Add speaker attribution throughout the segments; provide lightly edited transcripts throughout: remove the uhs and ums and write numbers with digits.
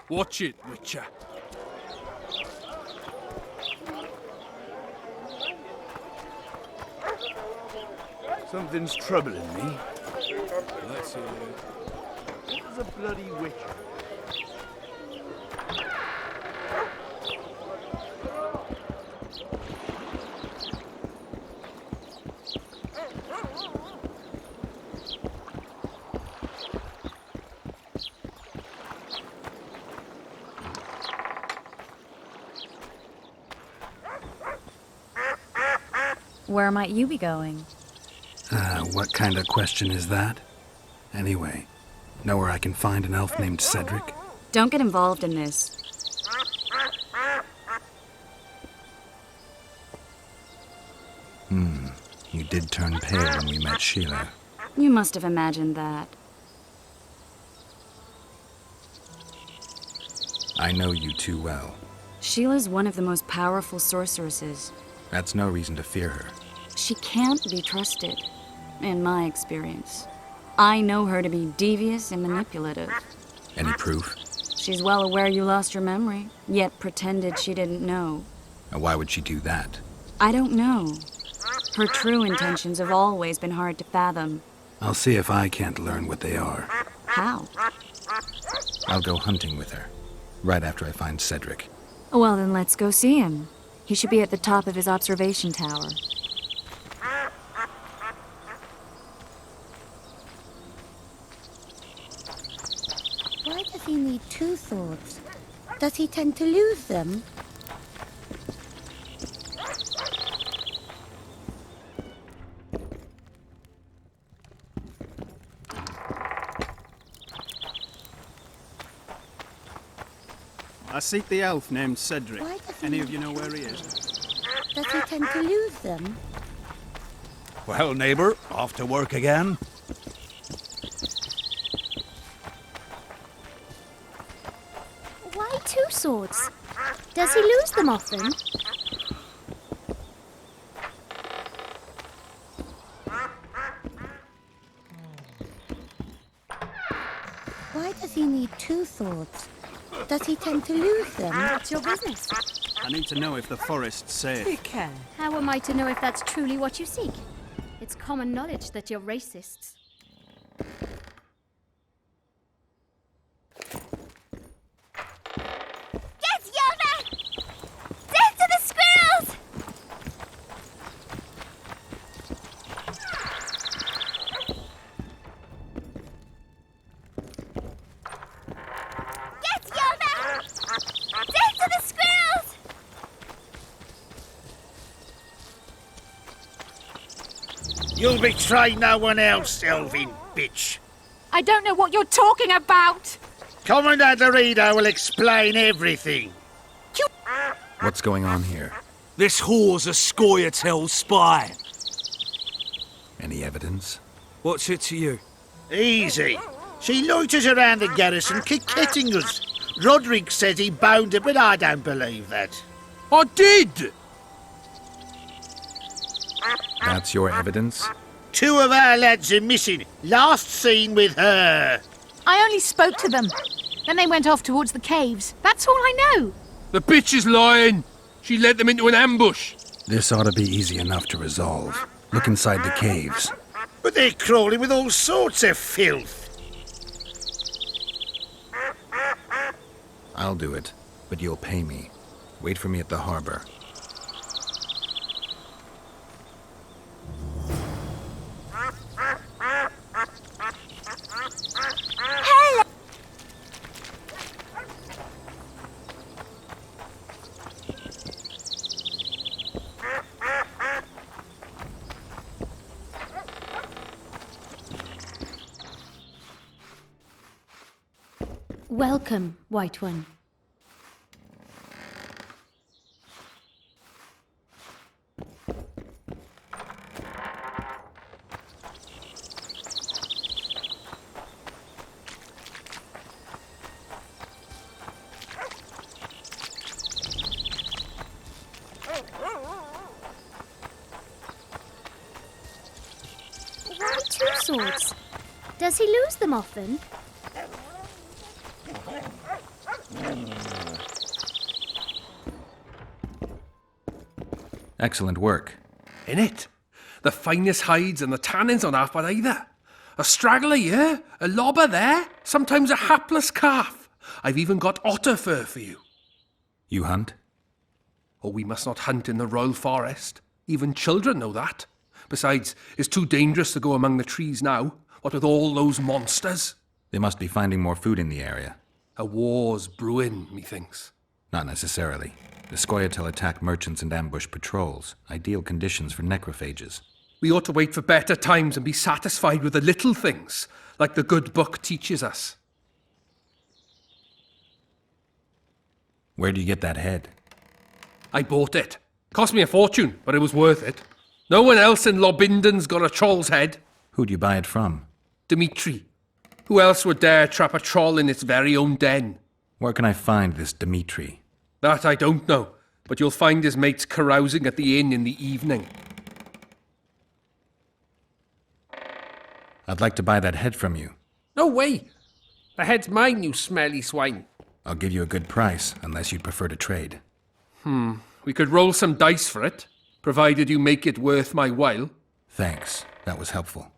Speaker 1: Watch it, Witcher.
Speaker 2: Something's troubling me.
Speaker 1: Let's hear it.
Speaker 2: What's a bloody witcher?
Speaker 3: Where might you be going?
Speaker 4: What kind of question is that? Anyway, know where I can find an elf named Cedric?
Speaker 3: Don't get involved in this.
Speaker 4: You did turn pale when we met Sheila.
Speaker 3: You must have imagined that.
Speaker 4: I know you too well.
Speaker 3: Sheila's one of the most powerful sorceresses.
Speaker 4: That's no reason to fear her.
Speaker 3: She can't be trusted, in my experience. I know her to be devious and manipulative.
Speaker 4: Any proof?
Speaker 3: She's well aware you lost your memory, yet pretended she didn't know.
Speaker 4: And why would she do that?
Speaker 3: I don't know. Her true intentions have always been hard to fathom.
Speaker 4: I'll see if I can't learn what they are.
Speaker 3: How?
Speaker 4: I'll go hunting with her, right after I find Cedric.
Speaker 3: Well, then let's go see him. He should be at the top of his observation tower.
Speaker 5: Why does he need two swords? Does he tend to lose them?
Speaker 2: I seek the elf named Cedric.
Speaker 5: Why does he
Speaker 2: Any
Speaker 5: need
Speaker 2: of you know where he is?
Speaker 5: Does he tend to lose them?
Speaker 6: Well, neighbour, off to work again?
Speaker 5: Why two swords? Does he lose them often? Why does he need two swords? Does he tend to lose them?
Speaker 7: What's your business?
Speaker 2: I need to know if the forest's safe.
Speaker 7: How am I to know if that's truly what you seek? It's common knowledge that you're racists.
Speaker 5: Get Yoda! Death to the squirrels! Get Yoda! Death to the squirrels!
Speaker 6: You'll betray no one else, Elvin bitch.
Speaker 7: I don't know what you're talking about!
Speaker 6: Commandant Dorito will explain everything.
Speaker 4: What's going on here?
Speaker 1: This whore's a Scoia'tael spy.
Speaker 4: Any evidence?
Speaker 1: What's it to you?
Speaker 6: Easy. She loiters around the garrison, kick-hitting us. Roderick says he boned her, but I don't believe that.
Speaker 1: I did!
Speaker 4: That's your evidence?
Speaker 6: Two of our lads are missing. Last seen with her.
Speaker 7: I only spoke to them. Then they went off towards the caves. That's all I know.
Speaker 1: The bitch is lying. She led them into an ambush.
Speaker 4: This ought to be easy enough to resolve. Look inside the caves.
Speaker 6: But they're crawling with all sorts of filth.
Speaker 4: I'll do it, but you'll pay me. Wait for me at the harbor.
Speaker 7: Welcome, White One. swords. Does he lose them often?
Speaker 4: Excellent work.
Speaker 1: In it. The finest hides and the tannins on half by either. A straggler here, a lobber there, sometimes a hapless calf. I've even got otter fur for you.
Speaker 4: You hunt?
Speaker 1: Oh, we must not hunt in the royal forest. Even children know that. Besides, it's too dangerous to go among the trees now, what with all those monsters.
Speaker 4: They must be finding more food in the area.
Speaker 1: A war's brewing, methinks.
Speaker 4: Not necessarily. The Scoia'tael attack merchants and ambush patrols. Ideal conditions for necrophages.
Speaker 1: We ought to wait for better times and be satisfied with the little things, like the good book teaches us.
Speaker 4: Where do you get that head?
Speaker 1: I bought it. Cost me a fortune, but it was worth it. No one else in Lobinden's got a troll's head.
Speaker 4: Who'd you buy it from?
Speaker 1: Dimitri. Who else would dare trap a troll in its very own den?
Speaker 4: Where can I find this Dimitri?
Speaker 1: That I don't know, but you'll find his mates carousing at the inn in the evening.
Speaker 4: I'd like to buy that head from you.
Speaker 1: No way. The head's mine, you smelly swine.
Speaker 4: I'll give you a good price, unless you'd prefer to trade.
Speaker 1: We could roll some dice for it, provided you make it worth my while.
Speaker 4: Thanks. That was helpful.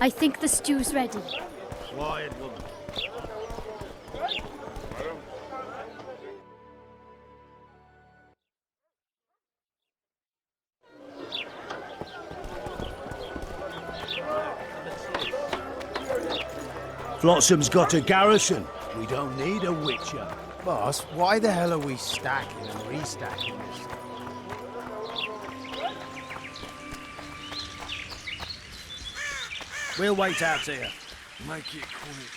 Speaker 7: I think the stew's ready.
Speaker 6: Quiet, woman. Flotsam's got a garrison. We don't need a witcher.
Speaker 8: Boss, why the hell are we stacking and restacking this?
Speaker 6: We'll wait out here.
Speaker 1: Make it quick.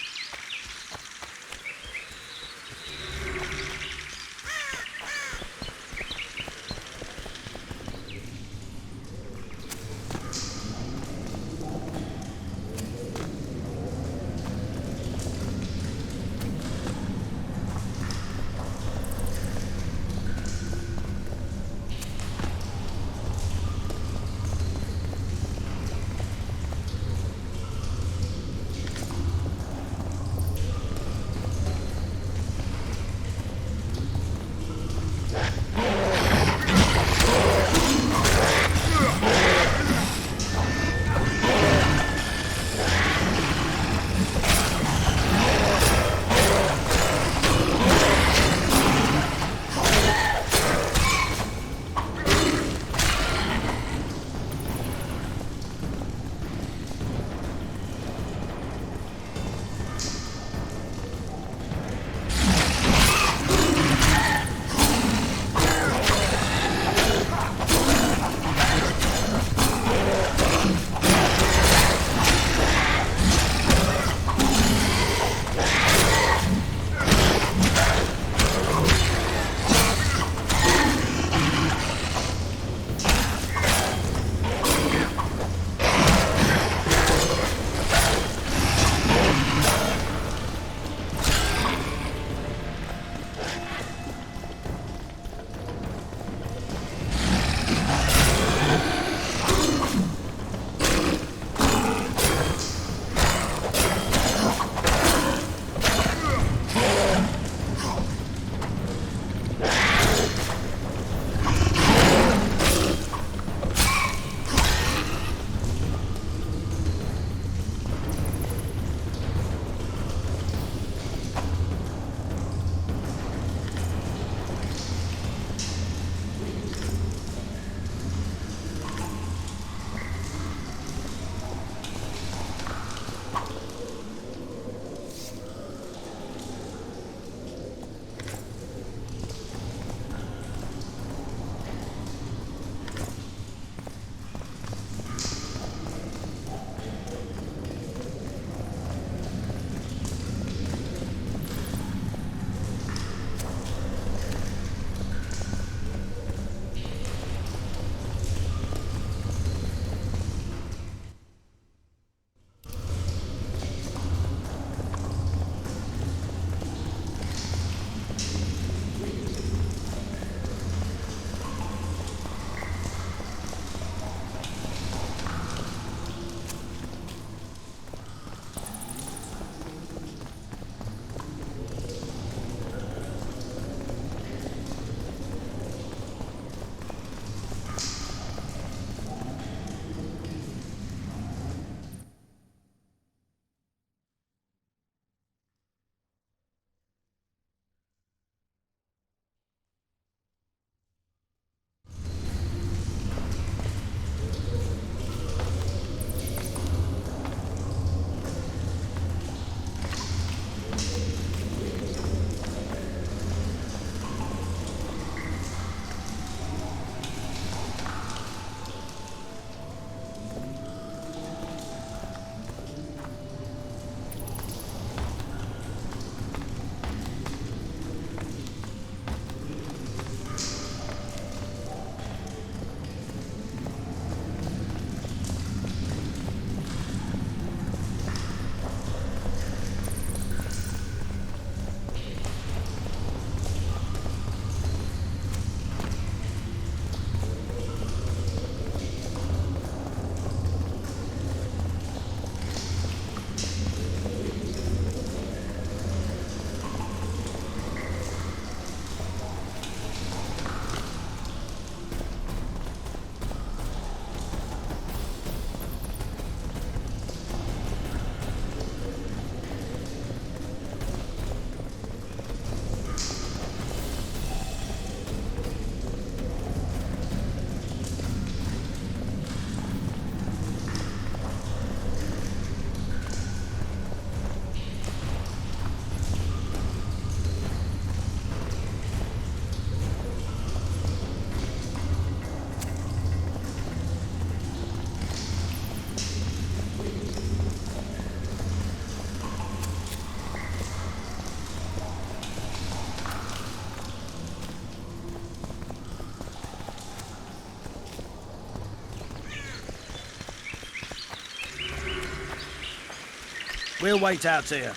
Speaker 6: We'll wait out here.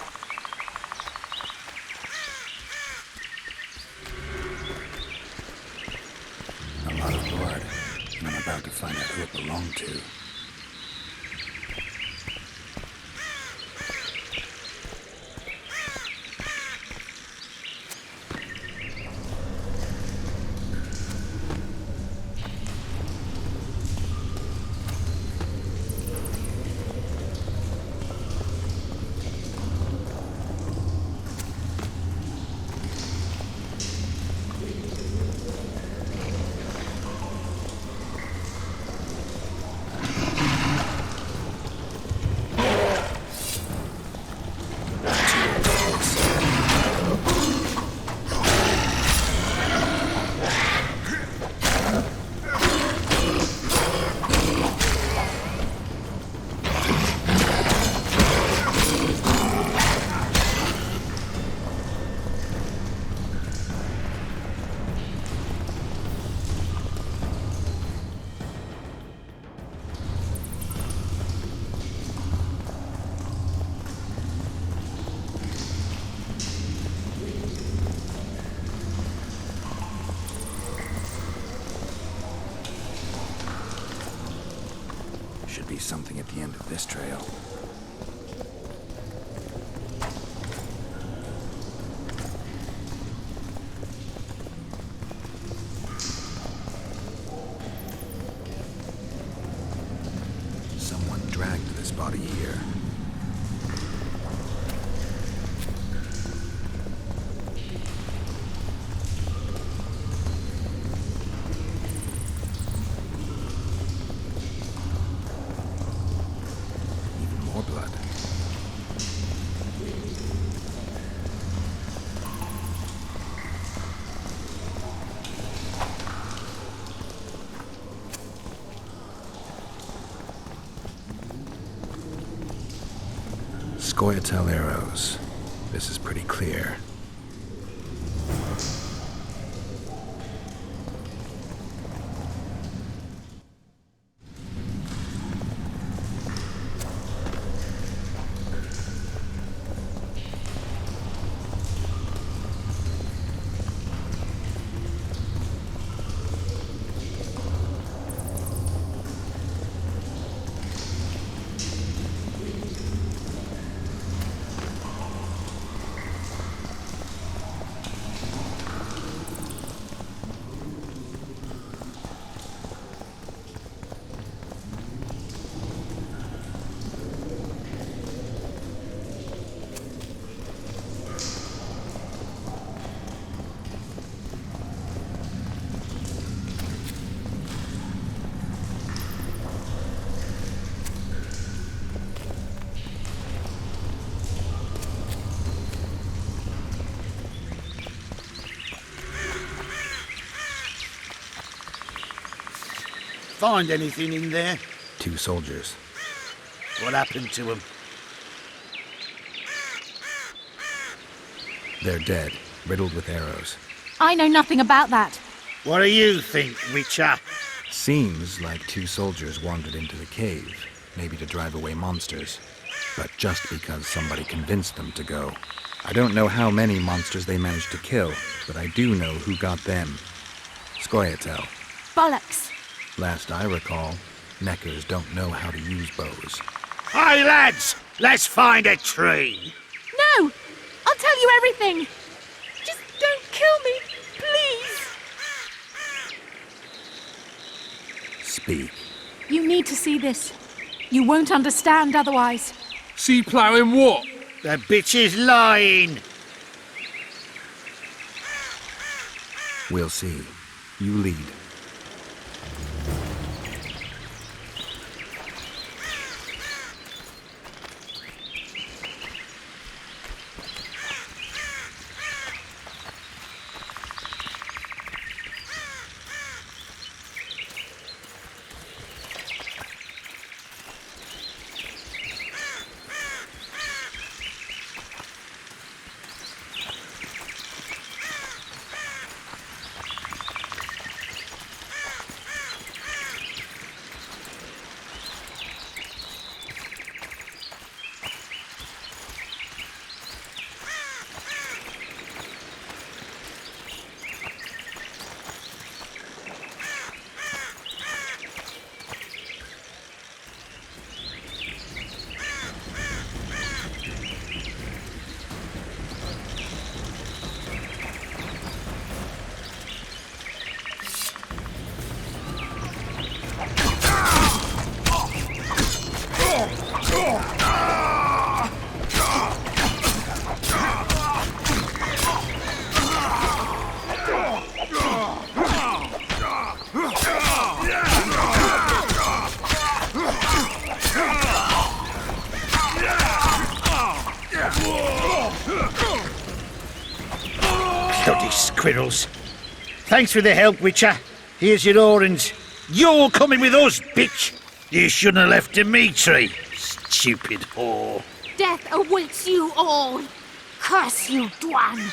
Speaker 4: A lot of blood, and I'm about to find out who it belonged to. Should be something at the end of this trail. Someone dragged this body here. More blood. Scoia'tael arrows. This is pretty clear.
Speaker 6: Find anything in there?
Speaker 4: 2 soldiers.
Speaker 6: What happened to them?
Speaker 4: They're dead, riddled with arrows.
Speaker 7: I know nothing about that.
Speaker 6: What do you think, Witcher?
Speaker 4: Seems like 2 soldiers wandered into the cave, maybe to drive away monsters. But just because somebody convinced them to go. I don't know how many monsters they managed to kill, but I do know who got them. Scoia'tael.
Speaker 7: Bollocks.
Speaker 6: Last I recall, Neckers don't know how to use bows.
Speaker 9: Hey, lads! Let's find a tree!
Speaker 7: No! I'll tell you everything! Just don't kill me, please!
Speaker 6: Speak.
Speaker 7: You need to see this. You won't understand otherwise.
Speaker 1: Sea ploughing what?
Speaker 9: The bitch is lying!
Speaker 6: We'll see. You lead. Bloody squirrels. Thanks for the help, Witcher. Here's your orange. You're coming with us, bitch. You shouldn't have left Dimitri. Stupid whore.
Speaker 5: Death awaits you all. Curse you, Dwan.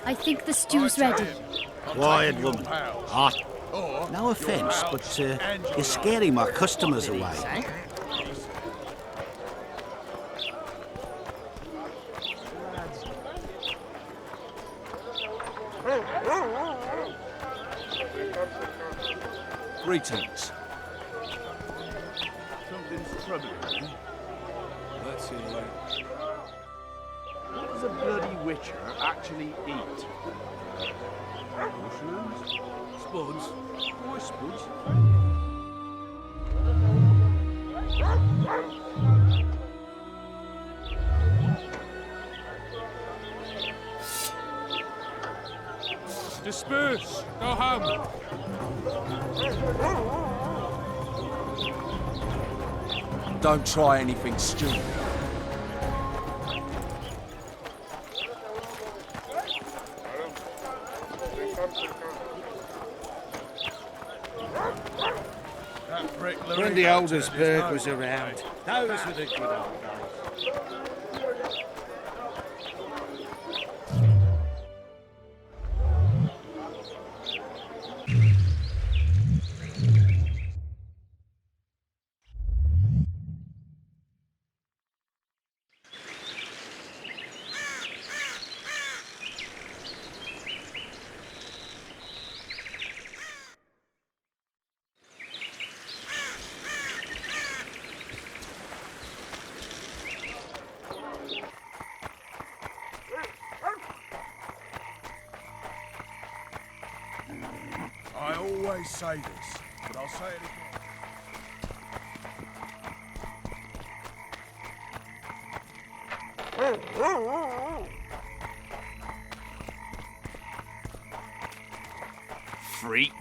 Speaker 7: I think the stew's ready.
Speaker 6: Quiet, woman. Hot. No offence, but you're scaring my customers away.
Speaker 8: Greetings. Something's troubling me. Let's see. What does a bloody witcher actually eat? Mushrooms? Spuds? Why spuds?
Speaker 1: Disperse! Go home!
Speaker 8: Don't try anything stupid.
Speaker 6: When the Aldersburg was around, those were the good old days.
Speaker 8: I always say this, but I'll say it again.
Speaker 6: Freak.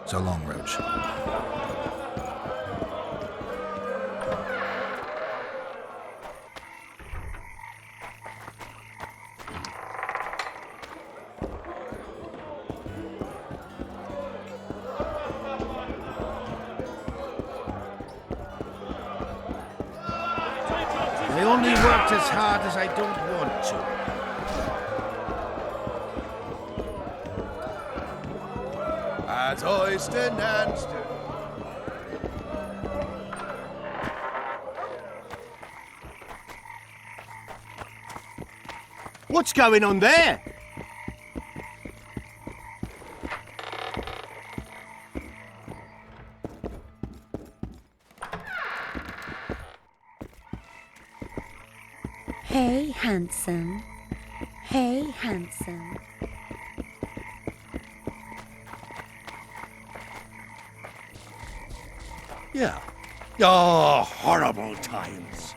Speaker 4: So long, Roach.
Speaker 6: I only worked as hard as I don't want to.
Speaker 8: As I stand and still.
Speaker 2: What's going on there?
Speaker 5: Hey, handsome. Hey, handsome.
Speaker 6: Yeah. Oh, horrible times.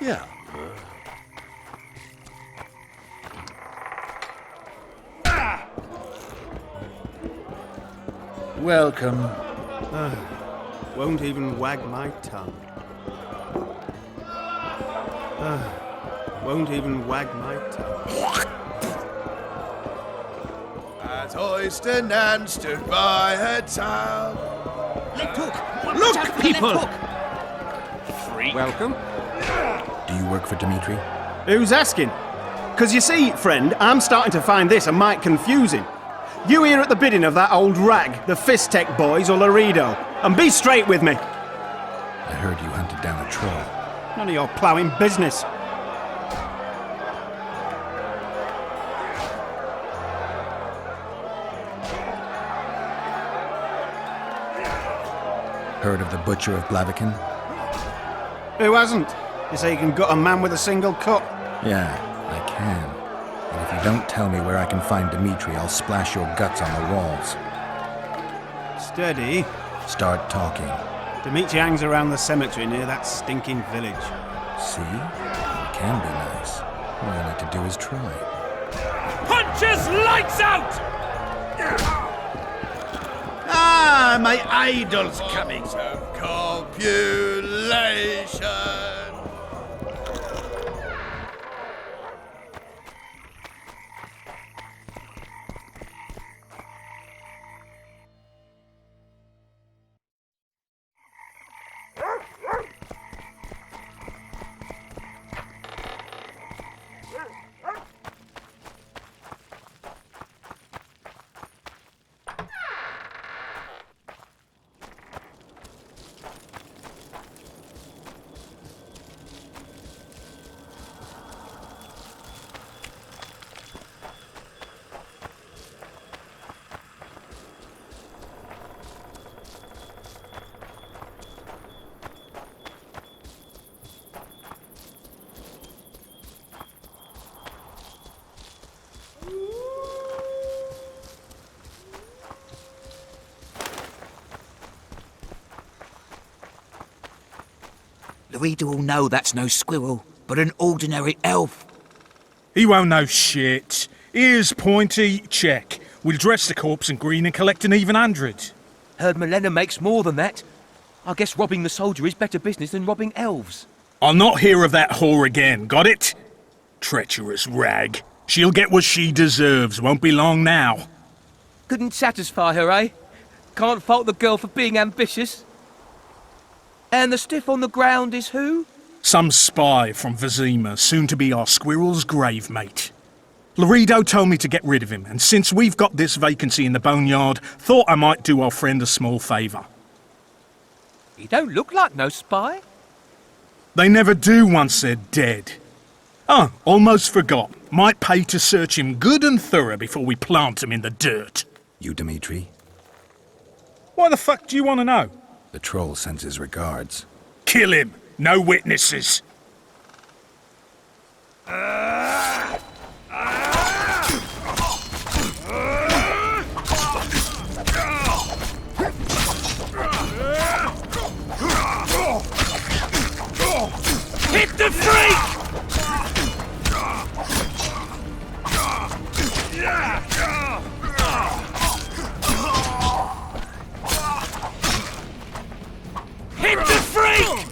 Speaker 6: Yeah.
Speaker 4: Welcome.
Speaker 2: Won't even wag my tongue. Won't even wag my tongue.
Speaker 8: As I stand and stood by her town.
Speaker 6: Look, people!
Speaker 4: Welcome. Do you work for Dimitri?
Speaker 2: Who's asking? Because you see, friend, I'm starting to find this a mite confusing. You here at the bidding of that old rag, the Fistech boys or Laredo, and be straight with me.
Speaker 4: I heard you hunted down a troll.
Speaker 2: None of your ploughing business.
Speaker 4: Heard of the Butcher of Blaviken?
Speaker 2: Who hasn't? You say you can gut a man with a single cut?
Speaker 4: Yeah, I can. And if you don't tell me where I can find Dimitri, I'll splash your guts on the walls.
Speaker 2: Steady.
Speaker 4: Start talking.
Speaker 2: Dimitri hangs around the cemetery near that stinking village.
Speaker 4: See? It can be nice. All you need to do is try.
Speaker 1: Punches lights out!
Speaker 6: Ah, my idol's coming.
Speaker 9: Copulation. Laredo will know that's no squirrel, but an ordinary elf.
Speaker 10: He won't know shit. Ears pointy, check. We'll dress the corpse in green and collect an even 100.
Speaker 11: Heard Milena makes more than that. I guess robbing the soldier is better business than robbing elves.
Speaker 10: I'll not hear of that whore again, got it? Treacherous rag. She'll get what she deserves, won't be long now.
Speaker 11: Couldn't satisfy her, eh? Can't fault the girl for being ambitious. And the stiff on the ground is who?
Speaker 10: Some spy from Vizima, soon to be our squirrel's grave mate. Laredo told me to get rid of him, and since we've got this vacancy in the boneyard, thought I might do our friend a small favour.
Speaker 11: He don't look like no spy.
Speaker 10: They never do once they're dead. Oh, almost forgot. Might pay to search him good and thorough before we plant him in the dirt.
Speaker 4: You, Dimitri?
Speaker 10: Why the fuck do you want to know?
Speaker 4: The troll sends his regards.
Speaker 10: Kill him! No witnesses!
Speaker 9: Hit the freak! Hit the freak!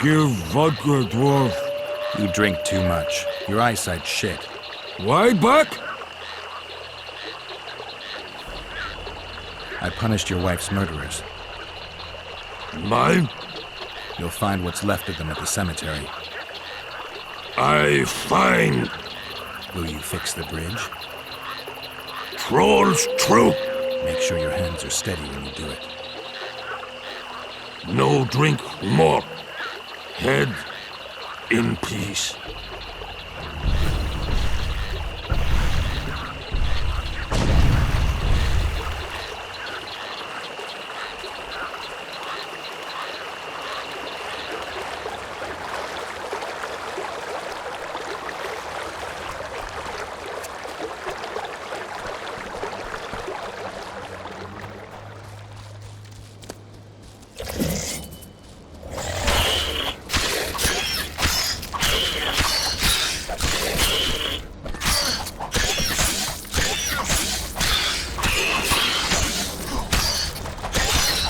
Speaker 12: Give vodka, dwarf.
Speaker 4: You drink too much. Your eyesight's shit.
Speaker 12: Why back?
Speaker 4: I punished your wife's murderers.
Speaker 12: Mine?
Speaker 4: You'll find what's left of them at the cemetery.
Speaker 12: I find.
Speaker 4: Will you fix the bridge?
Speaker 12: Trolls true.
Speaker 4: Make sure your hands are steady when you do it.
Speaker 12: No drink more. Head in peace.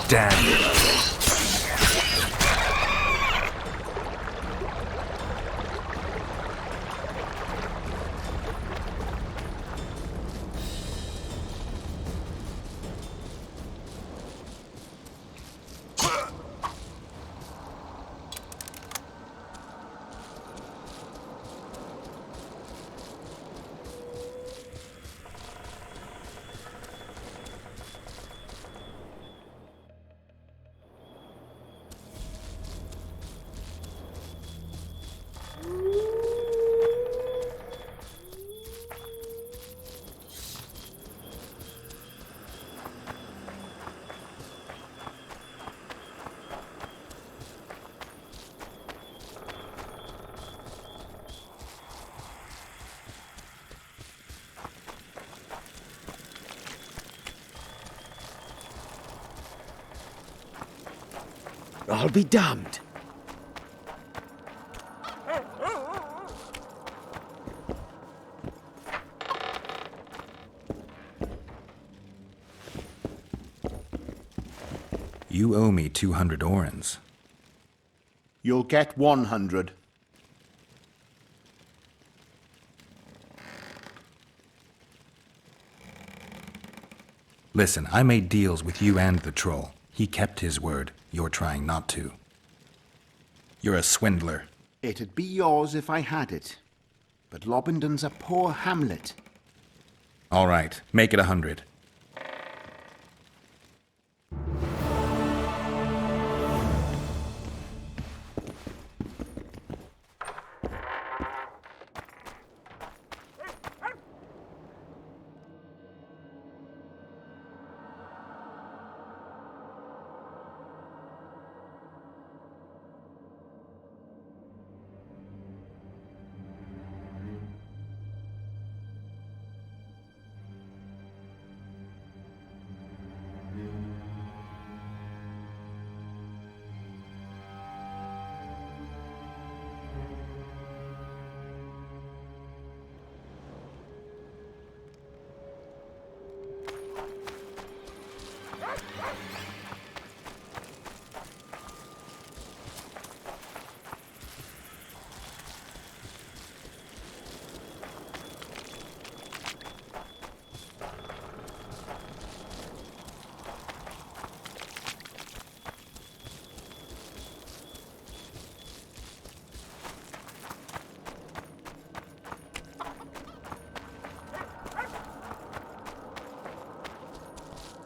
Speaker 4: Damn.
Speaker 2: I'll be damned.
Speaker 4: You owe me 200 orens.
Speaker 8: You'll get 100.
Speaker 4: Listen, I made deals with you and the troll. He kept his word. You're trying not to. You're a swindler.
Speaker 8: It'd be yours if I had it. But Lobendon's a poor hamlet.
Speaker 4: All right, make it 100.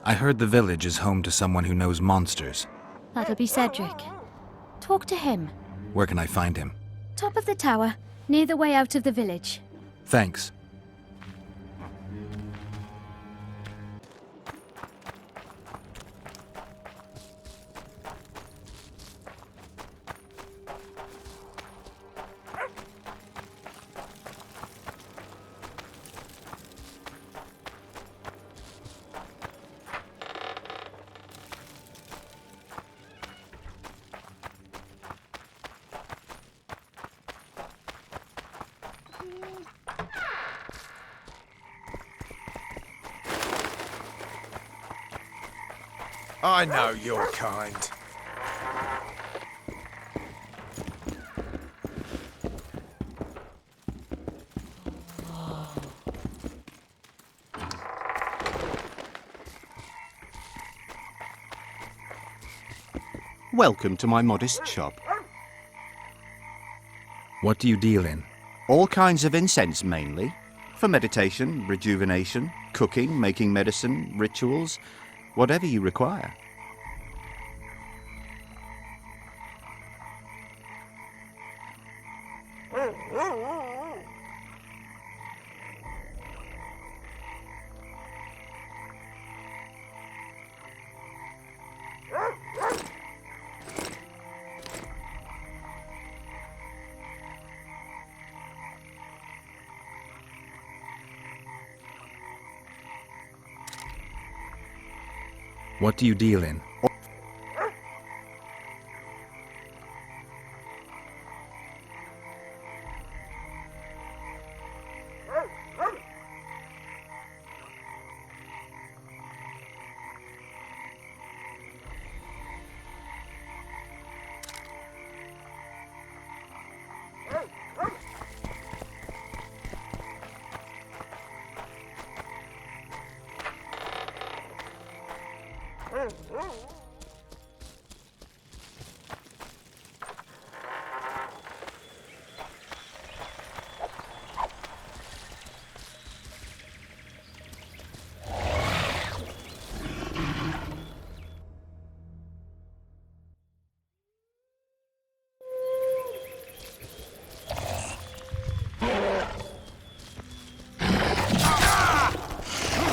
Speaker 4: I heard the village is home to someone who knows monsters.
Speaker 7: That'll be Cedric. Talk to him.
Speaker 4: Where can I find him?
Speaker 7: Top of the tower, near the way out of the village.
Speaker 4: Thanks.
Speaker 13: I know your kind.
Speaker 8: welcome to my modest shop.
Speaker 4: What do you deal in?
Speaker 8: All kinds of incense mainly. For meditation, rejuvenation, cooking, making medicine, rituals, whatever you require.
Speaker 4: What do you deal in?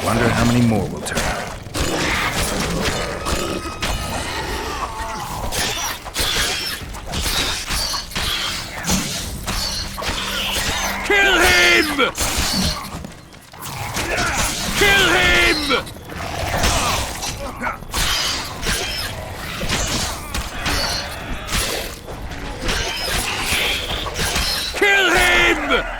Speaker 4: Wonder how many more will turn up.
Speaker 1: Kill him! Kill him! Kill him!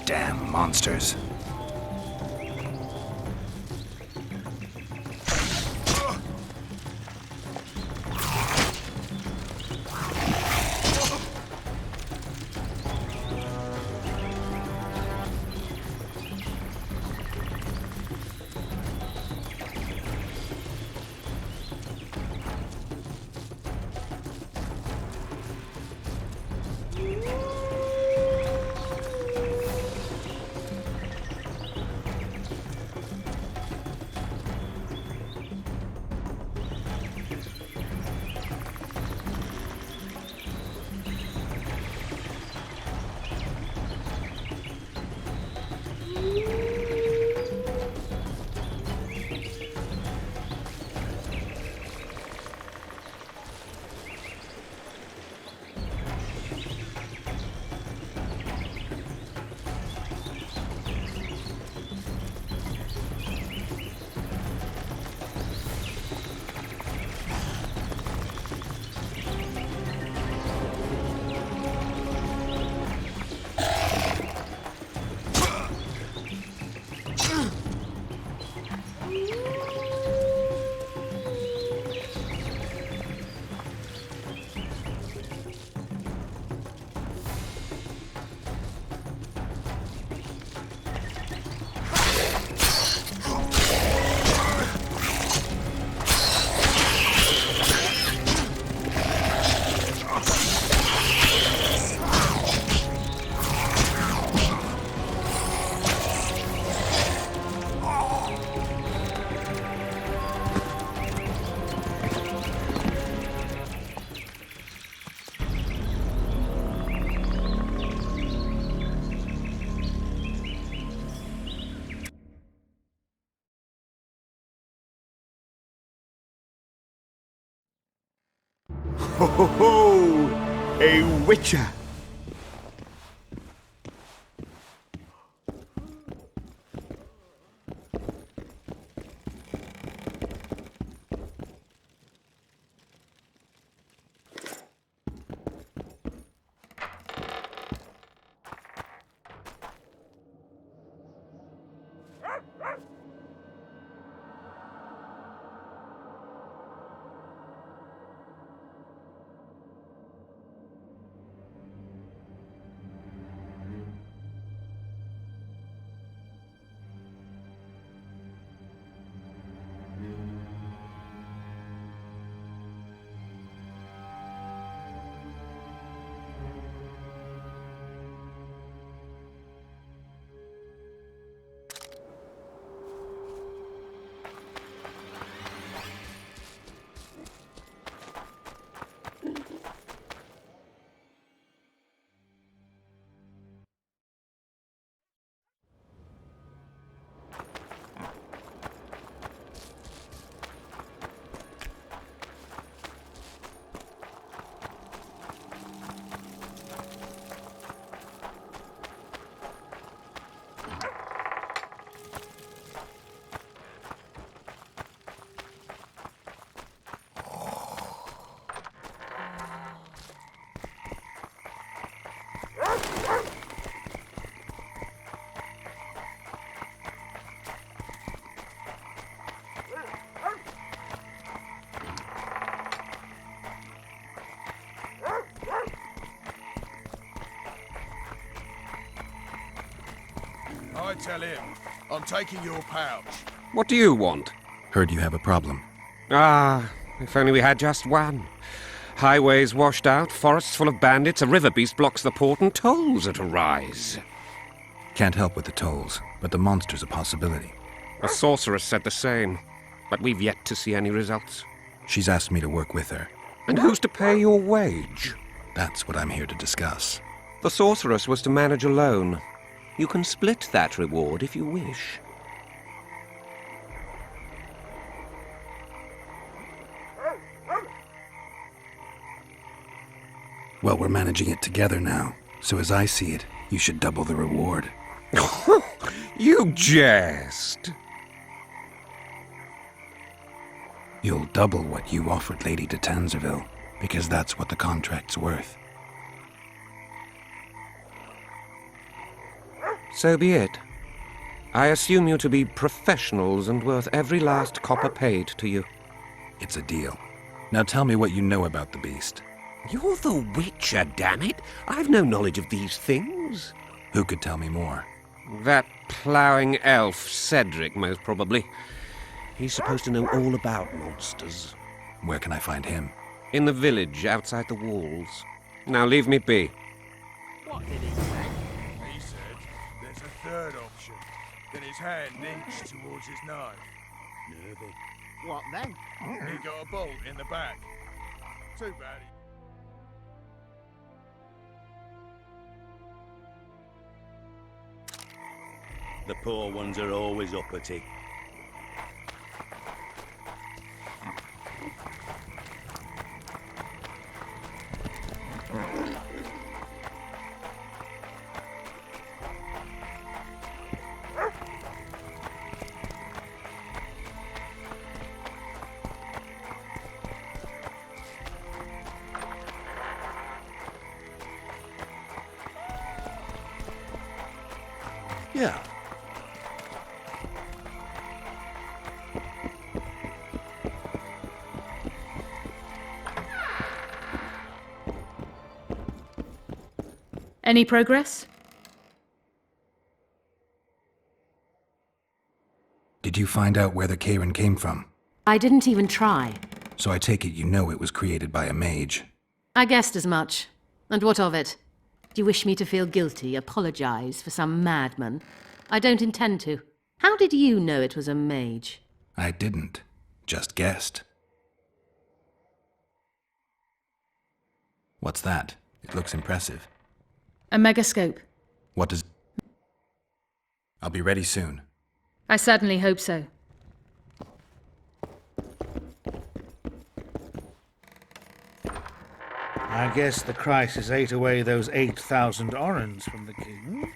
Speaker 4: Damn monsters.
Speaker 2: Ho ho ho! A witcher!
Speaker 13: I tell him, I'm taking your pouch.
Speaker 14: What do you want?
Speaker 4: Heard you have a problem.
Speaker 14: Ah, if only we had just one. Highways washed out, forests full of bandits, a river beast blocks the port, and tolls at a rise.
Speaker 4: Can't help with the tolls, but the monster's a possibility.
Speaker 14: A sorceress said the same, but we've yet to see any results.
Speaker 4: She's asked me to work with her.
Speaker 14: And who's to pay your wage?
Speaker 4: That's what I'm here to discuss.
Speaker 14: The sorceress was to manage alone. You can split that reward if you wish.
Speaker 4: Well, we're managing it together now, so as I see it, you should double the reward.
Speaker 14: You jest!
Speaker 4: You'll double what you offered Lady de Tanzerville, because that's what the contract's worth.
Speaker 14: So be it. I assume you to be professionals and worth every last copper paid to you.
Speaker 4: It's a deal. Now tell me what you know about the beast.
Speaker 14: You're the Witcher, damn it! I've no knowledge of these things.
Speaker 4: Who could tell me more?
Speaker 14: That ploughing elf, Cedric, most probably. He's supposed to know all about monsters.
Speaker 4: Where can I find him?
Speaker 14: In the village, outside the walls. Now leave me be.
Speaker 13: What did he say? He said there's a third option. Then his hand inched towards his knife. Nervy.
Speaker 2: What then?
Speaker 13: He got a bolt in the back. Too bad.
Speaker 9: The poor ones are always uppity.
Speaker 13: Yeah.
Speaker 7: Any progress?
Speaker 4: Did you find out where the Karen came from?
Speaker 15: I didn't even try.
Speaker 4: So I take it you know it was created by a mage.
Speaker 15: I guessed as much. And what of it? Do you wish me to feel guilty, apologize for some madman? I don't intend to. How did you know it was a mage?
Speaker 4: I didn't. Just guessed. What's that? It looks impressive.
Speaker 7: A megascope.
Speaker 4: What does... I'll be ready soon.
Speaker 7: I certainly hope so.
Speaker 6: I guess the crisis ate away those 8,000 orens from the king.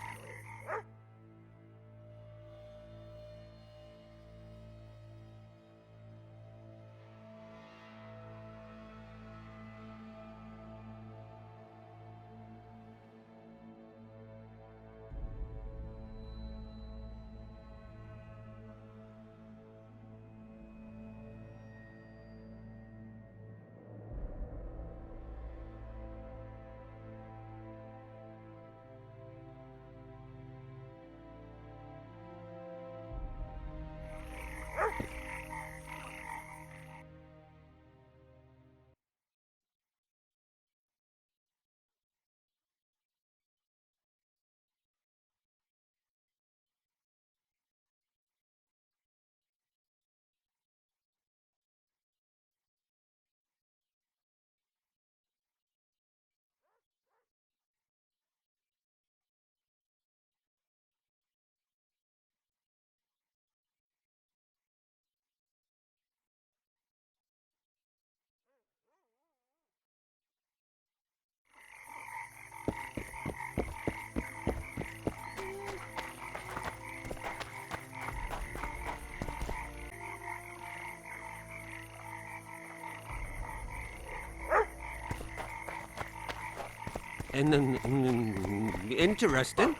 Speaker 14: Interesting.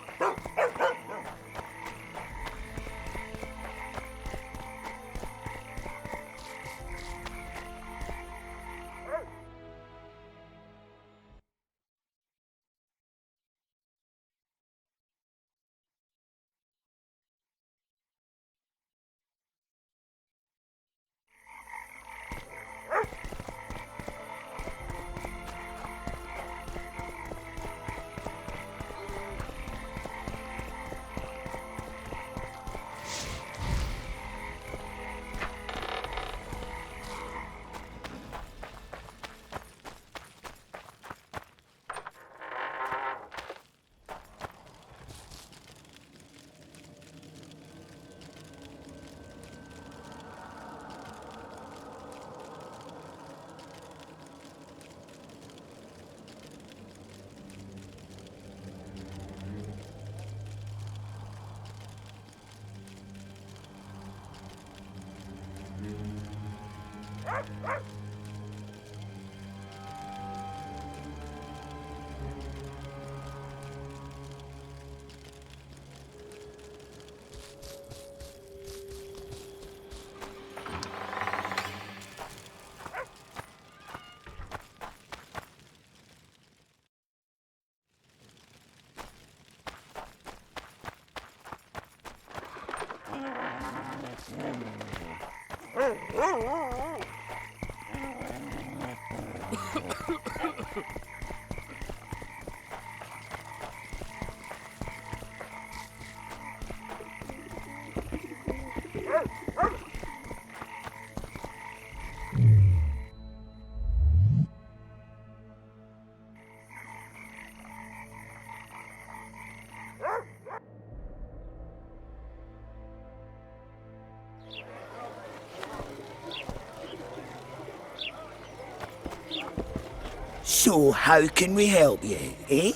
Speaker 9: So how can we help you, eh?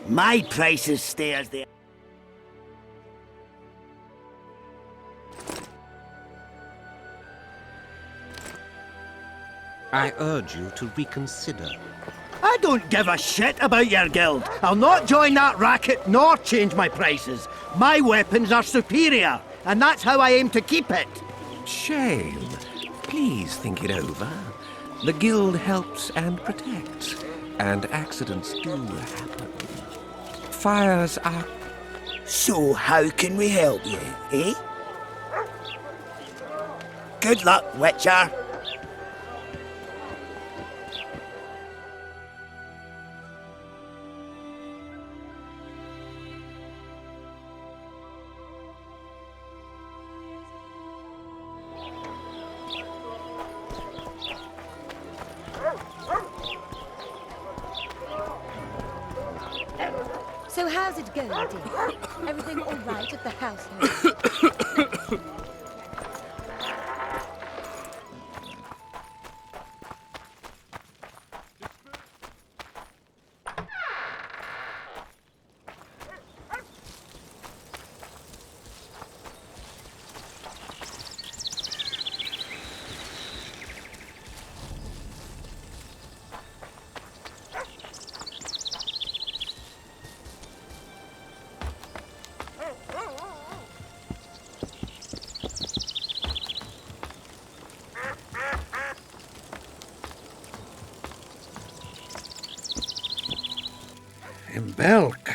Speaker 9: My prices stay as they are.
Speaker 14: I urge you to reconsider.
Speaker 9: I don't give a shit about your guild. I'll not join that racket nor change my prices. My weapons are superior, and that's how I aim to keep it.
Speaker 14: Shame. Please think it over. The guild helps and protects, and accidents do happen. fire's up.
Speaker 6: So how can we help you, eh? Good luck, Witcher.
Speaker 5: So how's it going, dear? Everything all right at the household?
Speaker 6: In Belk.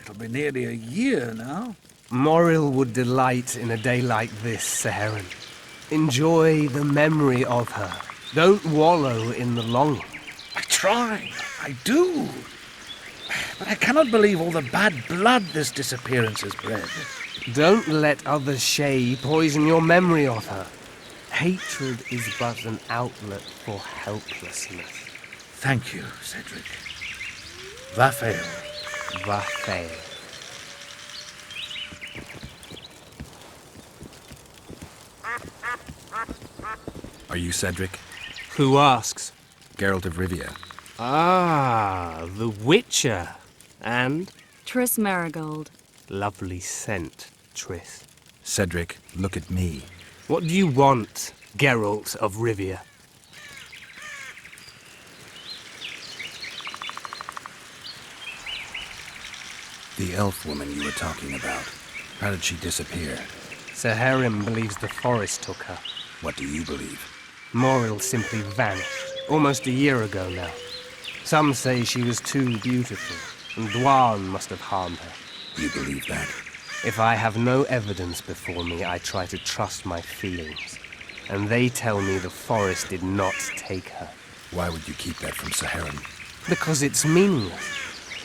Speaker 6: It'll be nearly a year now.
Speaker 1: Morrill would delight in a day like this, Sir Heron. Enjoy the memory of her. Don't wallow in the longing.
Speaker 6: I try. I do. But I cannot believe all the bad blood this disappearance has bred.
Speaker 1: Don't let other Shay poison your memory of her. Hatred is but an outlet for helplessness.
Speaker 6: Thank you, Cedric. Vafael.
Speaker 1: Vafael.
Speaker 4: Are you Cedric?
Speaker 16: Who asks?
Speaker 4: Geralt of Rivia.
Speaker 16: Ah, the Witcher. And?
Speaker 3: Triss Marigold.
Speaker 16: Lovely scent, Triss.
Speaker 4: Cedric, look at me.
Speaker 16: What do you want, Geralt of Rivia?
Speaker 4: The elf woman you were talking about. How did she disappear?
Speaker 1: Sir Heron believes the forest took her.
Speaker 4: What do you believe?
Speaker 1: Morrill simply vanished, almost a year ago now. Some say she was too beautiful, and Dwan must have harmed her.
Speaker 4: You believe that?
Speaker 1: If I have no evidence before me, I try to trust my feelings. And they tell me the forest did not take her.
Speaker 4: Why would you keep that from Sir Heron?
Speaker 1: Because it's meaningless.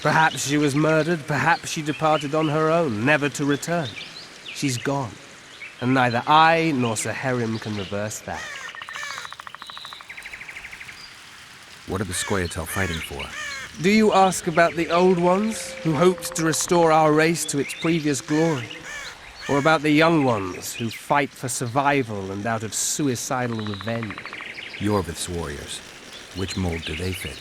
Speaker 1: Perhaps she was murdered, perhaps she departed on her own, never to return. She's gone, and neither I nor Sir Heron can reverse that.
Speaker 4: What are the Scoia'tael fighting for?
Speaker 1: Do you ask about the old ones, who hoped to restore our race to its previous glory? Or about the young ones, who fight for survival and out of suicidal revenge?
Speaker 4: Yorvith's warriors. Which mold do they fit?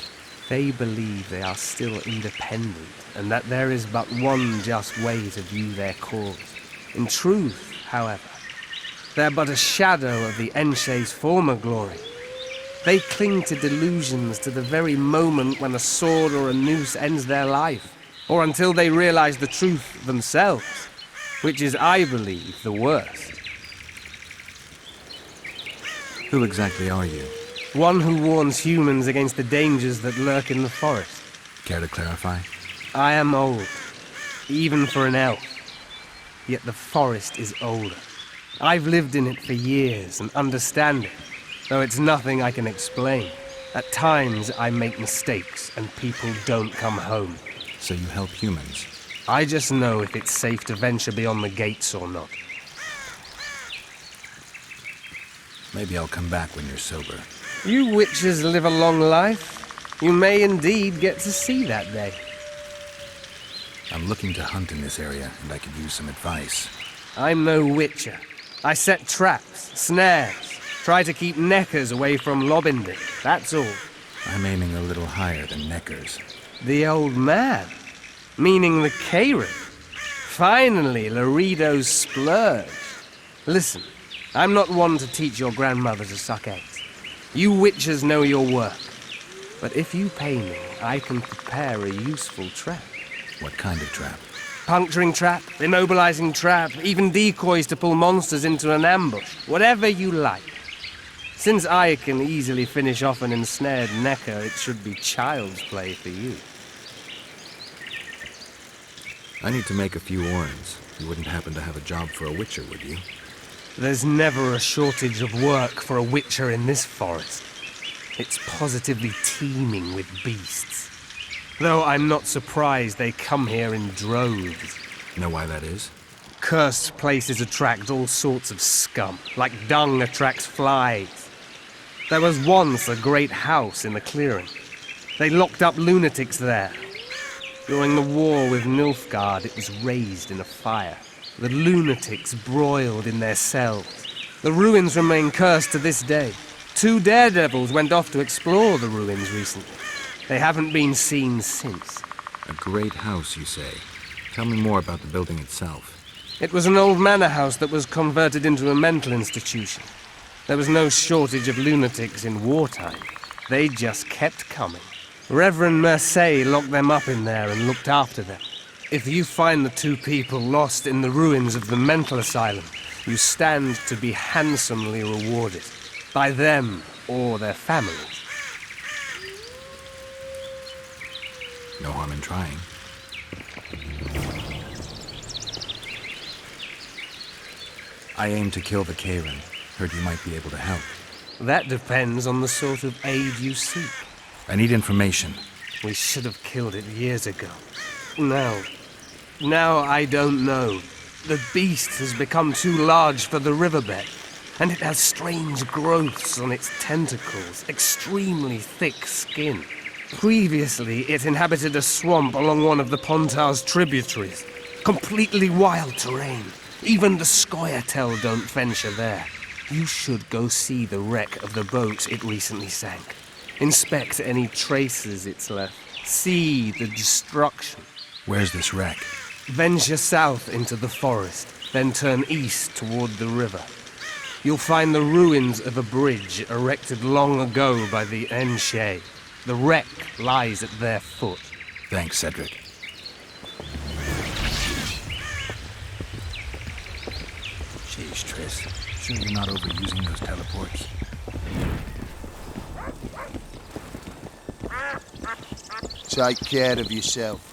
Speaker 1: They believe they are still independent, and that there is but one just way to view their cause. In truth, however, they're but a shadow of the Enshay's former glory. They cling to delusions to the very moment when a sword or a noose ends their life, or until they realize the truth themselves, which is, I believe, the worst.
Speaker 4: Who exactly are you?
Speaker 1: One who warns humans against the dangers that lurk in the forest.
Speaker 4: Care to clarify?
Speaker 1: I am old, even for an elf. Yet the forest is older. I've lived in it for years and understand it, though it's nothing I can explain. At times I make mistakes and people don't come home.
Speaker 4: So you help humans?
Speaker 1: I just know if it's safe to venture beyond the gates or not.
Speaker 4: Maybe I'll come back when you're sober.
Speaker 1: You witches live a long life. You may indeed get to see that day.
Speaker 4: I'm looking to hunt in this area, and I could use some advice.
Speaker 1: I'm no witcher. I set traps, snares, try to keep neckers away from Lobindic, that's all.
Speaker 4: I'm aiming a little higher than neckers.
Speaker 1: The old man? Meaning the Kayrin? Finally, Laredo's splurge. Listen, I'm not one to teach your grandmother to suck eggs. You witchers know your work. But if you pay me, I can prepare a useful trap.
Speaker 4: What kind of trap?
Speaker 1: Puncturing trap, immobilizing trap, even decoys to pull monsters into an ambush. Whatever you like. Since I can easily finish off an ensnared necker, it should be child's play for you.
Speaker 4: I need to make a few orens. You wouldn't happen to have a job for a witcher, would you?
Speaker 1: There's never a shortage of work for a witcher in this forest. It's positively teeming with beasts. Though I'm not surprised they come here in droves.
Speaker 4: Know why that is?
Speaker 1: Cursed places attract all sorts of scum, like dung attracts flies. There was once a great house in the clearing. They locked up lunatics there. During the war with Nilfgaard, it was raised in a fire. The lunatics broiled in their cells. The ruins remain cursed to this day. 2 daredevils went off to explore the ruins recently. They haven't been seen since.
Speaker 4: A great house, you say. Tell me more about the building itself.
Speaker 1: It was an old manor house that was converted into a mental institution. There was no shortage of lunatics in wartime. They just kept coming. Reverend Mercey locked them up in there and looked after them. If you find the 2 people lost in the ruins of the mental asylum, you stand to be handsomely rewarded. By them or their families.
Speaker 4: No harm in trying. I aim to kill the Karen. Heard you might be able to help.
Speaker 1: That depends on the sort of aid you seek.
Speaker 4: I need information.
Speaker 1: We should have killed it years ago. Now I don't know. The beast has become too large for the riverbed, and it has strange growths on its tentacles, extremely thick skin. Previously, it inhabited a swamp along one of the Pontar's tributaries. Completely wild terrain. Even the Scoia'tael don't venture there. You should go see the wreck of the boat it recently sank. Inspect any traces it's left. See the destruction.
Speaker 4: Where's this wreck?
Speaker 1: Venture south into the forest, then turn east toward the river. You'll find the ruins of a bridge erected long ago by the Enshe. The wreck lies at their foot.
Speaker 4: Thanks, Cedric. Jeez, Triss. Sure you're not overusing those teleports?
Speaker 17: Take care of yourself.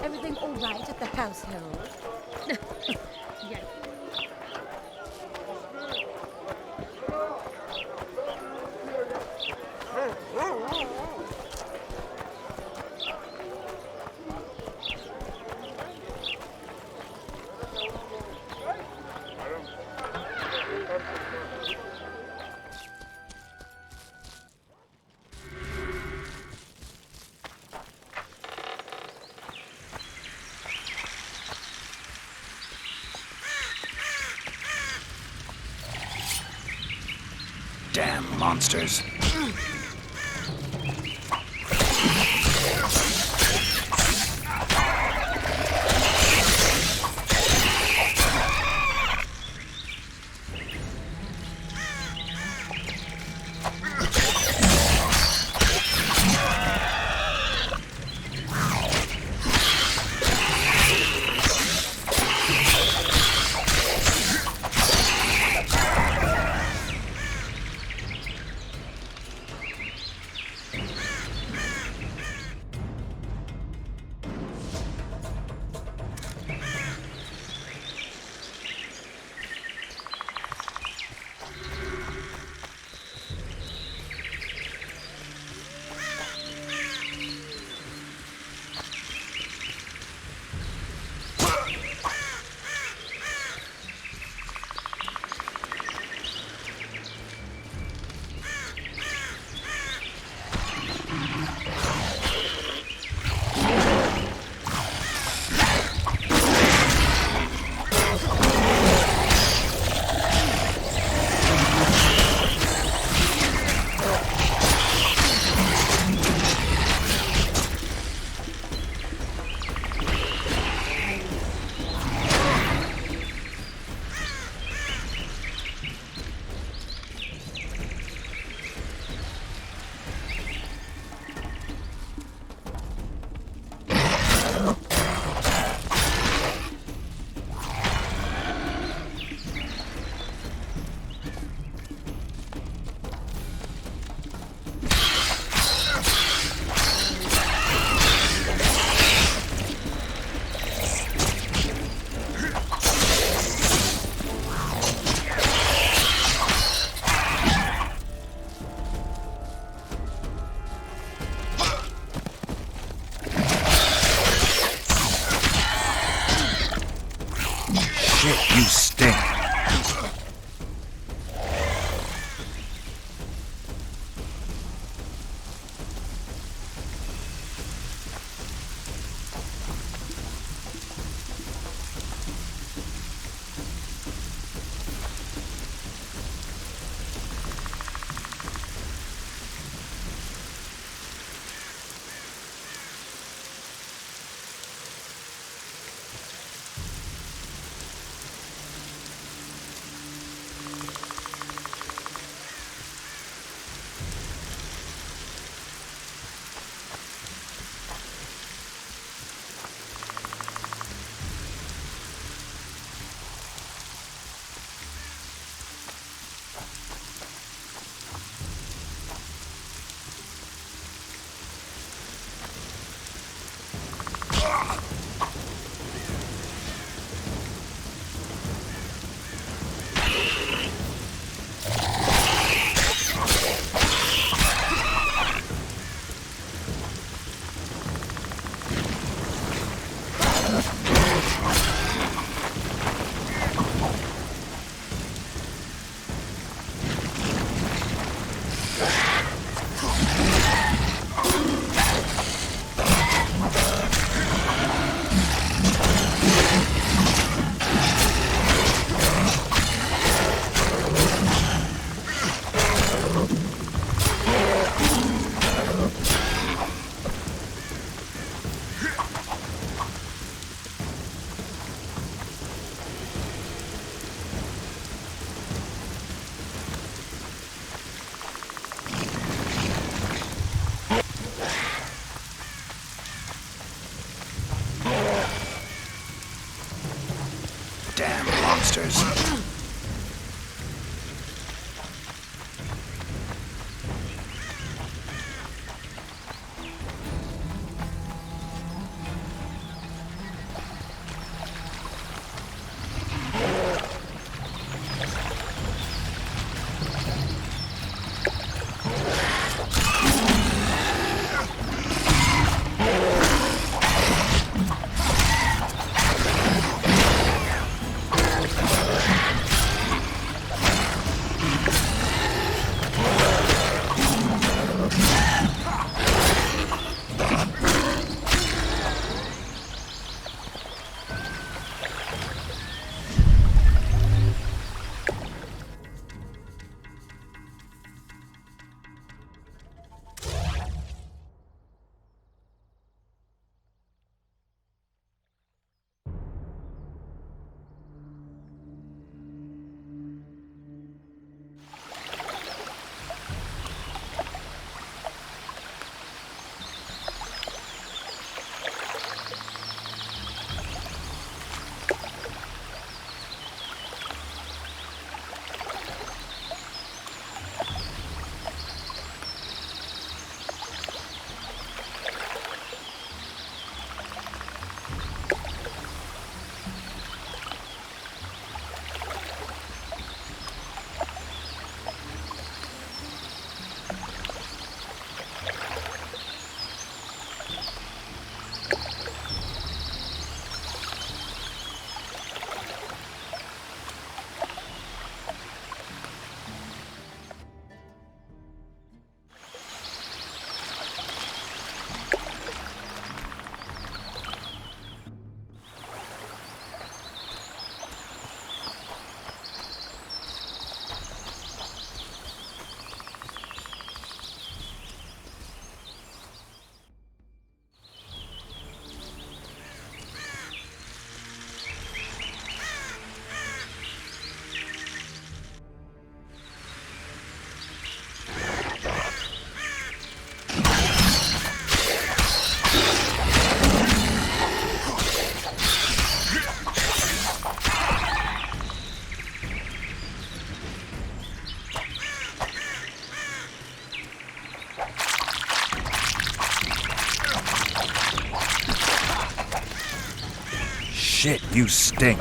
Speaker 5: Everything all right at the household?
Speaker 7: Yes.
Speaker 4: Damn monsters. You stink. Shit, you stink.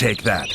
Speaker 4: Take that.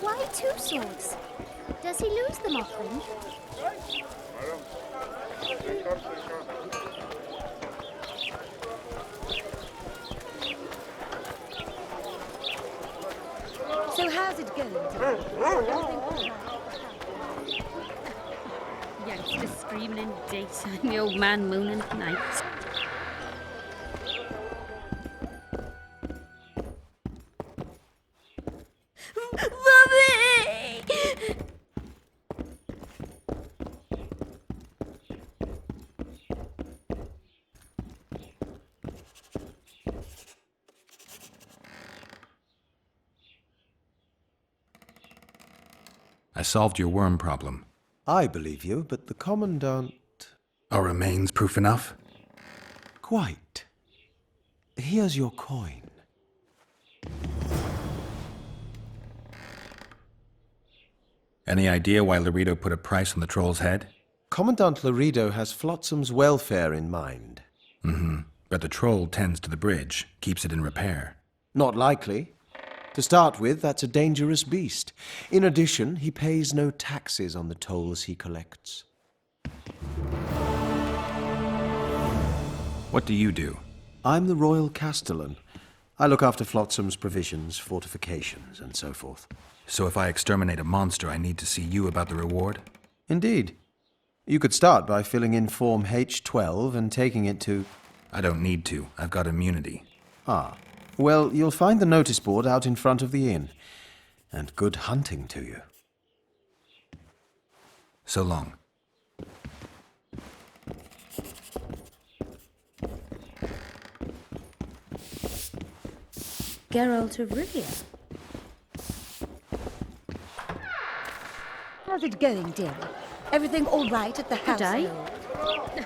Speaker 7: Why 2 swords? Does he lose them often?
Speaker 5: So how's it going?
Speaker 3: Youngster screaming in daytime, the old man mooning at night.
Speaker 4: I solved your worm problem.
Speaker 18: I believe you, but the Commandant...
Speaker 4: Are remains proof enough?
Speaker 18: Quite. Here's your coin.
Speaker 4: Any idea why Laredo put a price on the troll's head?
Speaker 18: Commandant Laredo has Flotsam's welfare in mind.
Speaker 4: Mm-hmm. But the troll tends to the bridge, keeps it in repair.
Speaker 18: Not likely. To start with, that's a dangerous beast. In addition, he pays no taxes on the tolls he collects.
Speaker 4: What do you do?
Speaker 18: I'm the Royal Castellan. I look after Flotsam's provisions, fortifications, and so forth.
Speaker 4: So if I exterminate a monster, I need to see you about the reward?
Speaker 18: Indeed. You could start by filling in Form H12 and taking it to...
Speaker 4: I don't need to. I've got immunity.
Speaker 18: Ah. Well, you'll find the notice board out in front of the inn. And good hunting to you.
Speaker 4: So long.
Speaker 5: Geralt of Rivia. How's it going, dearie? Everything all right at the house?
Speaker 7: Good day.